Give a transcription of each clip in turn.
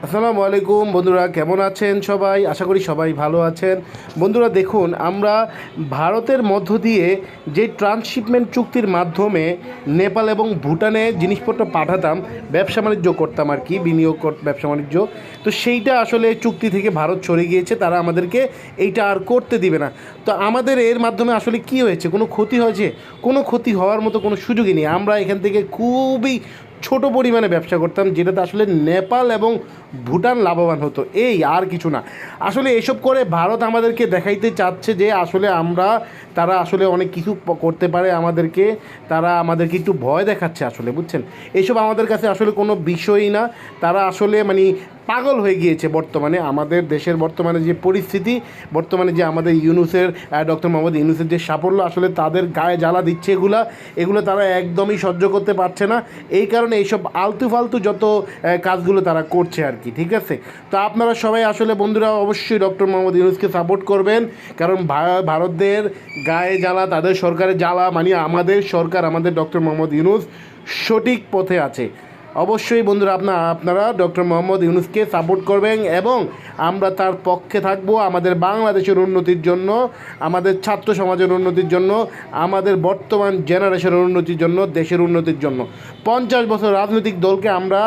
আসসালামু আলাইকুম বন্ধুরা, কেমন আছেন সবাই? আশা করি সবাই ভালো আছেন। বন্ধুরা দেখুন, আমরা ভারতের মধ্য দিয়ে যে ট্রান্সশিপমেন্ট চুক্তির মাধ্যমে নেপাল এবং ভুটানে জিনিসপত্র পাঠাতাম, ব্যবসা বাণিজ্য করতাম আর কি, ব্যবসা বাণিজ্য, তো সেইটা আসলে চুক্তি থেকে ভারত সরে গিয়েছে। তারা আমাদেরকে এইটা আর করতে দিবে না। তো আমাদের এর মাধ্যমে আসলে কি হয়েছে? কোনো ক্ষতি হয়েছে? কোনো ক্ষতি হওয়ার মতো কোনো সুযোগই নেই। আমরা এখান থেকে খুবই ছোট পরিমাণে ব্যবসা করতাম, যেটাতে আসলে নেপাল এবং ভুটান লাভবান হতো, এই আর কিছু না। আসলে এসব করে ভারত আমাদেরকে দেখাইতে চাচ্ছে যে আসলে তারা আসলে অনেক কিছু করতে পারে আমাদেরকে। তারা আমাদেরকে একটু ভয় দেখাচ্ছে আসলে, বুঝছেন? এইসব আমাদের কাছে আসলে কোনো বিষয়ই না। তারা আসলে পাগল হয়ে গিয়েছে বর্তমানে। আমাদের দেশের বর্তমানে যে পরিস্থিতি, বর্তমানে যে আমাদের ডক্টর মোহাম্মদ ইউনূসের যে সাফল্য, আসলে তাদের গায়ে জ্বালা দিচ্ছে এগুলো তারা একদমই সহ্য করতে পারছে না। এই কারণে এইসব আলতু ফালতু যত কাজগুলো তারা করছে আর কি, ঠিক আছে? তো আপনারা সবাই আসলে বন্ধুরা অবশ্যই ডক্টর মোহাম্মদ ইউনূসকে সাপোর্ট করবেন, কারণ ভারতদের গায়ে জ্বালা, তাদের সরকারের জ্বালা, আমাদের সরকার, আমাদের ডক্টর মোহাম্মদ ইউনূস সঠিক পথে আছে। অবশ্যই বন্ধুরা আপনারা ডক্টর মোহাম্মদ ইউনূসকে সাপোর্ট করবেন এবং আমরা তার পক্ষে থাকব, আমাদের বাংলাদেশের উন্নতির জন্য, আমাদের ছাত্র সমাজের উন্নতির জন্য, আমাদের বর্তমান জেনারেশনের উন্নতির জন্য, দেশের উন্নতির জন্য। 50 বছর রাজনৈতিক দলকে আমরা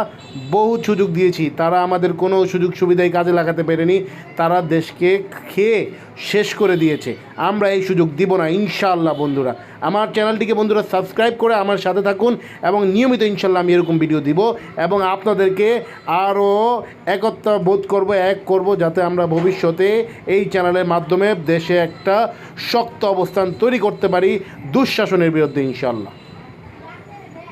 বহু সুযোগ দিয়েছি, তারা আমাদের কোনো সুযোগ সুবিধাই কাজে লাগাতে পারেনি। তারা দেশকে খেয়ে শেষ করে দিয়েছে। আমরা এই সুযোগ দিব না ইনশাআল্লাহ। বন্ধুরা, আমার চ্যানেলটিকে বন্ধুরা সাবস্ক্রাইব করে আমার সাথে থাকুন এবং নিয়মিত ইনশাআল্লাহ আমি এরকম ভিডিও দিব এবং আপনাদেরকে আরও একতা বোধ করব, যাতে আমরা ভবিষ্যতে এই চ্যানেলের মাধ্যমে দেশে একটা শক্ত অবস্থান তৈরি করতে পারি দুঃশাসনের বিরুদ্ধে ইনশাআল্লাহ।